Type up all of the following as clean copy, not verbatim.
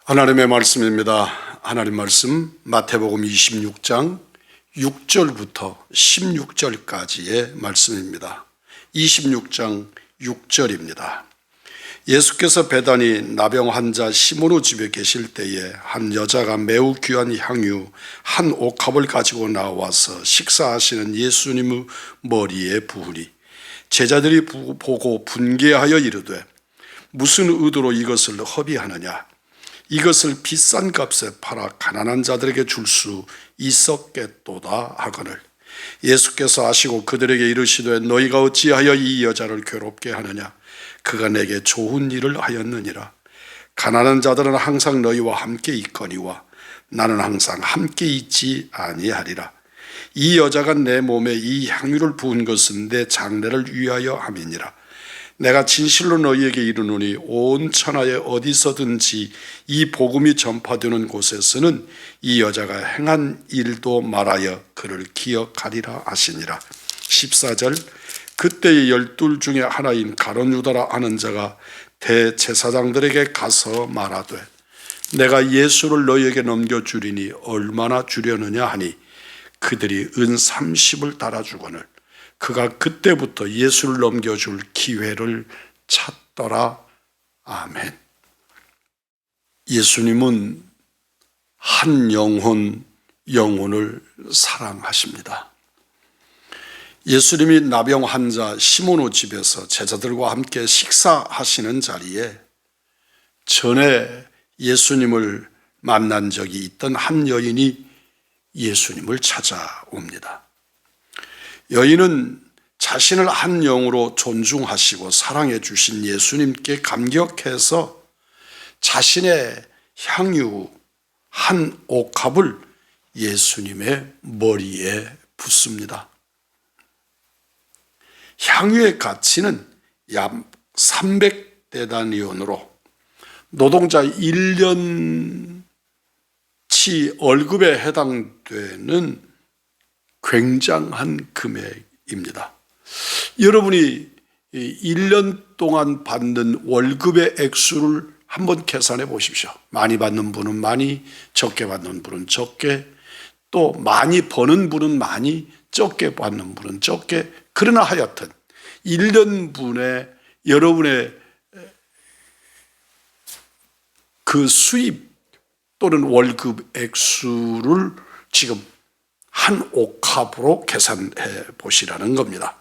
하나님의 말씀입니다. 하나님 말씀 마태복음 26장 6절부터 16절까지의 말씀입니다. 26장 6절입니다. 예수께서 베다니 나병 환자 시몬의 집에 계실 때에 한 여자가 매우 귀한 향유 한 옥합을 가지고 나와서 식사하시는 예수님의 머리에 부으니 제자들이 보고 분개하여 이르되 무슨 의도로 이것을 허비하느냐, 이것을 비싼 값에 팔아 가난한 자들에게 줄 수 있었겠도다 하거늘 예수께서 아시고 그들에게 이르시되 너희가 어찌하여 이 여자를 괴롭게 하느냐, 그가 내게 좋은 일을 하였느니라. 가난한 자들은 항상 너희와 함께 있거니와 나는 항상 함께 있지 아니하리라. 이 여자가 내 몸에 이 향유를 부은 것은 내 장례를 위하여 함이니라. 내가 진실로 너희에게 이르노니 온 천하에 어디서든지 이 복음이 전파되는 곳에서는 이 여자가 행한 일도 말하여 그를 기억하리라 하시니라. 14절 그때의 12 중에 하나인 가룟 유다라 하는 자가 대제사장들에게 가서 말하되 내가 예수를 너희에게 넘겨주리니 얼마나 주려느냐 하니 그들이 은 30을 달아주거늘 그가 그때부터 예수를 넘겨줄 기회를 찾더라. 아멘. 예수님은 한 영혼을 사랑하십니다. 예수님이 나병 환자 시몬의 집에서 제자들과 함께 식사하시는 자리에 전에 예수님을 만난 적이 있던 한 여인이 예수님을 찾아옵니다. 여인은 자신을 한 영으로 존중하시고 사랑해 주신 예수님께 감격해서 자신의 향유 한 옥합을 예수님의 머리에 붓습니다. 향유의 가치는 약 300데나리온으로 노동자 1년치 월급에 해당되는 굉장한 금액입니다. 여러분이 1년 동안 받는 월급의 액수를 한번 계산해 보십시오. 많이 받는 분은 많이, 적게 받는 분은 적게, 또 많이 버는 분은 많이, 적게 받는 분은 적게. 그러나 하여튼 1년분의 여러분의 그 수입 또는 월급 액수를 지금 한 옥합으로 계산해 보시라는 겁니다.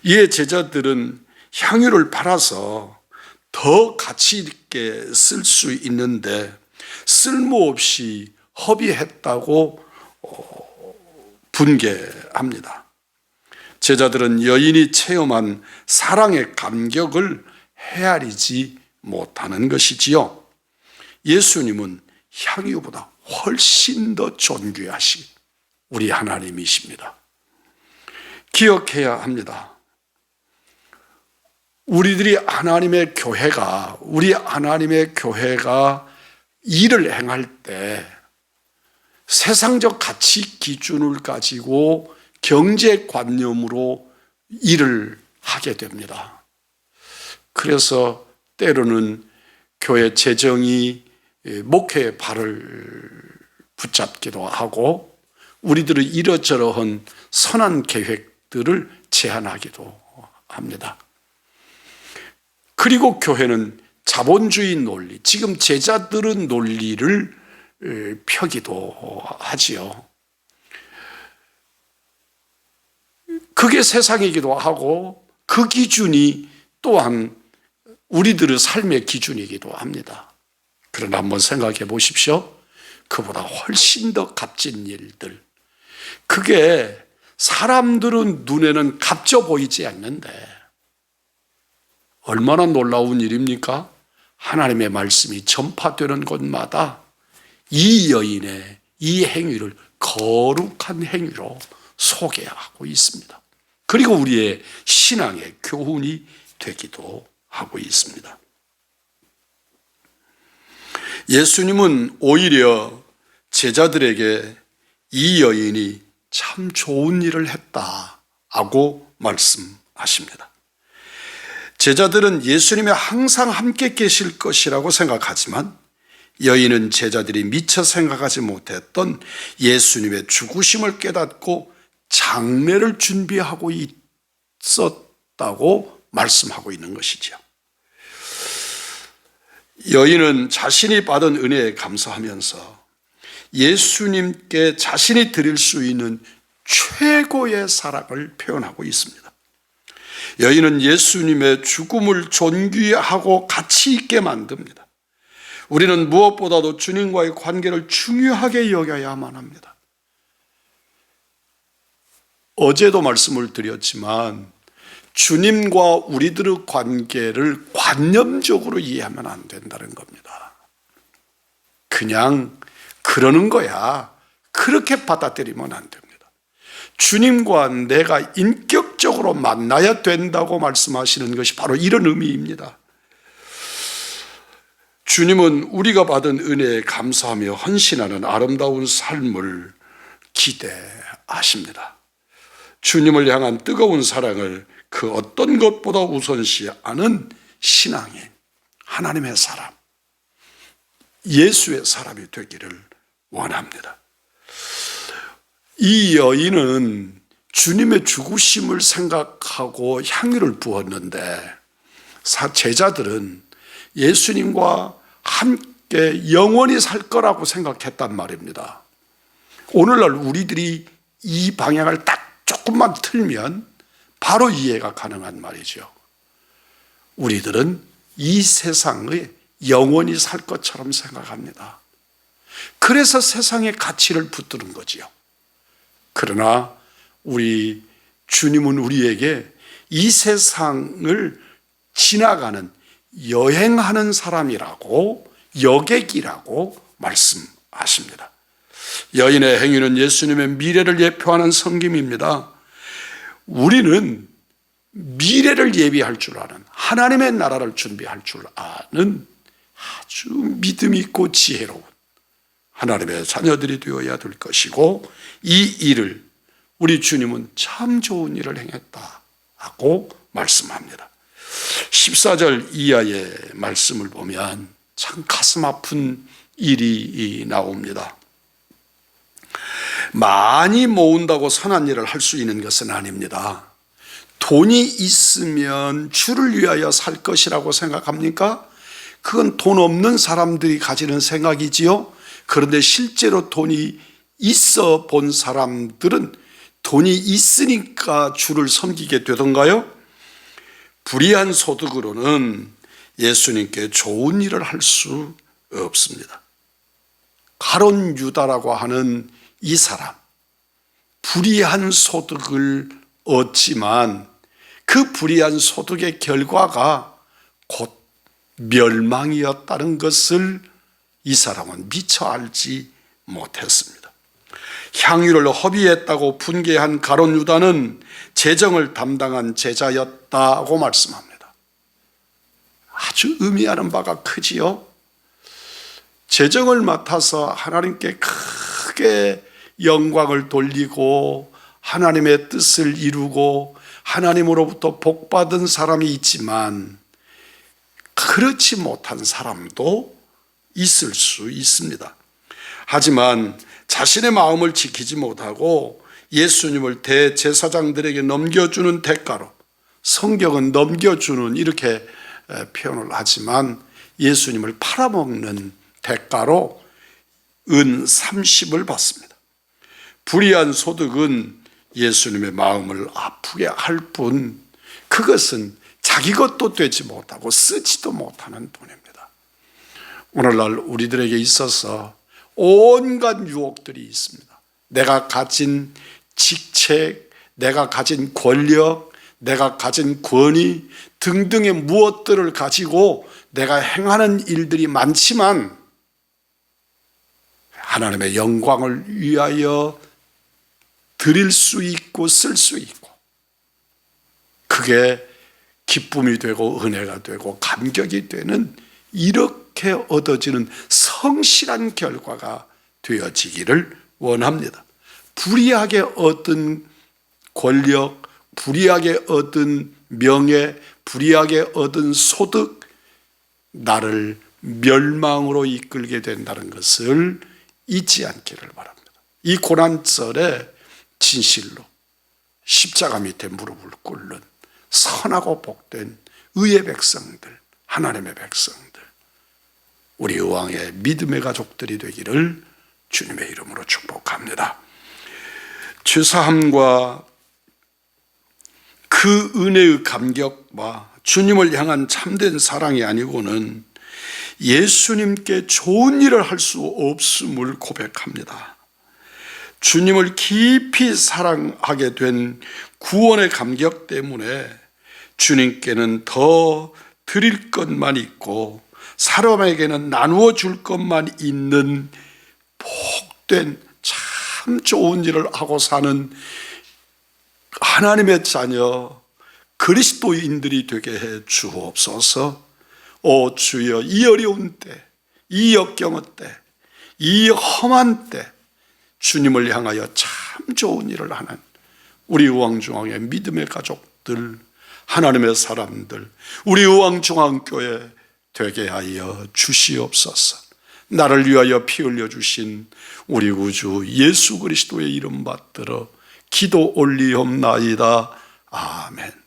이에 제자들은 향유를 팔아서 더 가치 있게 쓸 수 있는데 쓸모없이 허비했다고 분개합니다. 제자들은 여인이 체험한 사랑의 감격을 헤아리지 못하는 것이지요. 예수님은 향유보다 훨씬 더 존귀하시 우리 하나님이십니다. 기억해야 합니다. 우리 하나님의 교회가 일을 행할 때 세상적 가치 기준을 가지고 경제관념으로 일을 하게 됩니다. 그래서 때로는 교회 재정이 목회의 발을 붙잡기도 하고 우리들의 이러저러한 선한 계획들을 제안하기도 합니다. 그리고 교회는 자본주의 논리, 지금 제자들은 논리를 펴기도 하지요. 그게 세상이기도 하고 그 기준이 또한 우리들의 삶의 기준이기도 합니다. 그러나 한번 생각해 보십시오. 그보다 훨씬 더 값진 일들, 그게 사람들은 눈에는 값져 보이지 않는데 얼마나 놀라운 일입니까? 하나님의 말씀이 전파되는 곳마다 이 여인의 이 행위를 거룩한 행위로 소개하고 있습니다. 그리고 우리의 신앙의 교훈이 되기도 하고 있습니다. 예수님은 오히려 제자들에게 이 여인이 참 좋은 일을 했다고 말씀하십니다. 제자들은 예수님이 항상 함께 계실 것이라고 생각하지만 여인은 제자들이 미처 생각하지 못했던 예수님의 죽으심을 깨닫고 장례를 준비하고 있었다고 말씀하고 있는 것이죠. 여인은 자신이 받은 은혜에 감사하면서 예수님께 자신이 드릴 수 있는 최고의 사랑을 표현하고 있습니다. 여인은 예수님의 죽음을 존귀하고 가치 있게 만듭니다. 우리는 무엇보다도 주님과의 관계를 중요하게 여겨야만 합니다. 어제도 말씀을 드렸지만 주님과 우리들의 관계를 관념적으로 이해하면 안 된다는 겁니다. 그냥 그러는 거야, 그렇게 받아들이면 안 됩니다. 주님과 내가 인격적으로 만나야 된다고 말씀하시는 것이 바로 이런 의미입니다. 주님은 우리가 받은 은혜에 감사하며 헌신하는 아름다운 삶을 기대하십니다. 주님을 향한 뜨거운 사랑을 그 어떤 것보다 우선시하는 신앙인, 하나님의 사람, 예수의 사람이 되기를 원합니다. 이 여인은 주님의 죽으심을 생각하고 향유를 부었는데 제자들은 예수님과 함께 영원히 살 거라고 생각했단 말입니다. 오늘날 우리들이 이 방향을 딱 조금만 틀면 바로 이해가 가능한 말이죠. 우리들은 이 세상에 영원히 살 것처럼 생각합니다. 그래서 세상의 가치를 붙드는 거지요. 그러나 우리 주님은 우리에게 이 세상을 지나가는 여행하는 사람이라고, 여객이라고 말씀하십니다. 여인의 행위는 예수님의 미래를 예표하는 섬김입니다. 우리는 미래를 예비할 줄 아는, 하나님의 나라를 준비할 줄 아는 아주 믿음 있고 지혜로운 하나님의 자녀들이 되어야 될 것이고, 이 일을 우리 주님은 참 좋은 일을 행했다고 말씀합니다. 14절 이하의 말씀을 보면 참 가슴 아픈 일이 나옵니다. 많이 모은다고 선한 일을 할 수 있는 것은 아닙니다. 돈이 있으면 주를 위하여 살 것이라고 생각합니까? 그건 돈 없는 사람들이 가지는 생각이지요. 그런데 실제로 돈이 있어 본 사람들은 돈이 있으니까 주를 섬기게 되던가요? 불의한 소득으로는 예수님께 좋은 일을 할 수 없습니다. 가론 유다라고 하는 이 사람, 불의한 소득을 얻지만 그 불의한 소득의 결과가 곧 멸망이었다는 것을 이 사람은 미처 알지 못했습니다. 향유를 허비했다고 분개한 가론 유다는 재정을 담당한 제자였다고 말씀합니다. 아주 의미하는 바가 크지요. 재정을 맡아서 하나님께 크게 영광을 돌리고 하나님의 뜻을 이루고 하나님으로부터 복받은 사람이 있지만 그렇지 못한 사람도 있을 수 있습니다. 하지만 자신의 마음을 지키지 못하고 예수님을 대제사장들에게 넘겨주는 대가로, 성경은 넘겨주는 이렇게 표현을 하지만 예수님을 팔아먹는 대가로 은 30을 받습니다. 불의한 소득은 예수님의 마음을 아프게 할 뿐 그것은 자기 것도 되지 못하고 쓰지도 못하는 돈입니다. 오늘날 우리들에게 있어서 온갖 유혹들이 있습니다. 내가 가진 직책, 내가 가진 권력, 내가 가진 권위 등등의 무엇들을 가지고 내가 행하는 일들이 많지만 하나님의 영광을 위하여 드릴 수 있고 쓸 수 있고 그게 기쁨이 되고 은혜가 되고 감격이 되는 이렇게 얻어지는 성실한 결과가 되어지기를 원합니다. 불의하게 얻은 권력, 불의하게 얻은 명예, 불의하게 얻은 소득, 나를 멸망으로 이끌게 된다는 것을 잊지 않기를 바랍니다. 이 고난절에 진실로 십자가 밑에 무릎을 꿇는 선하고 복된 의의 백성들, 하나님의 백성들, 우리 왕의 믿음의 가족들이 되기를 주님의 이름으로 축복합니다. 죄사함과 그 은혜의 감격과 주님을 향한 참된 사랑이 아니고는 예수님께 좋은 일을 할 수 없음을 고백합니다. 주님을 깊이 사랑하게 된 구원의 감격 때문에 주님께는 더 드릴 것만 있고 사람에게는 나누어 줄 것만 있는 복된 참 좋은 일을 하고 사는 하나님의 자녀 그리스도인들이 되게 해 주옵소서. 오 주여, 이 어려운 때, 이 역경의 때, 이 험한 때 주님을 향하여 참 좋은 일을 하는 우리 의왕중앙의 믿음의 가족들, 하나님의 사람들, 우리 의왕중앙교회 되게 하여 주시옵소서. 나를 위하여 피 흘려 주신 우리 구주 예수 그리스도의 이름 받들어 기도 올리옵나이다. 아멘.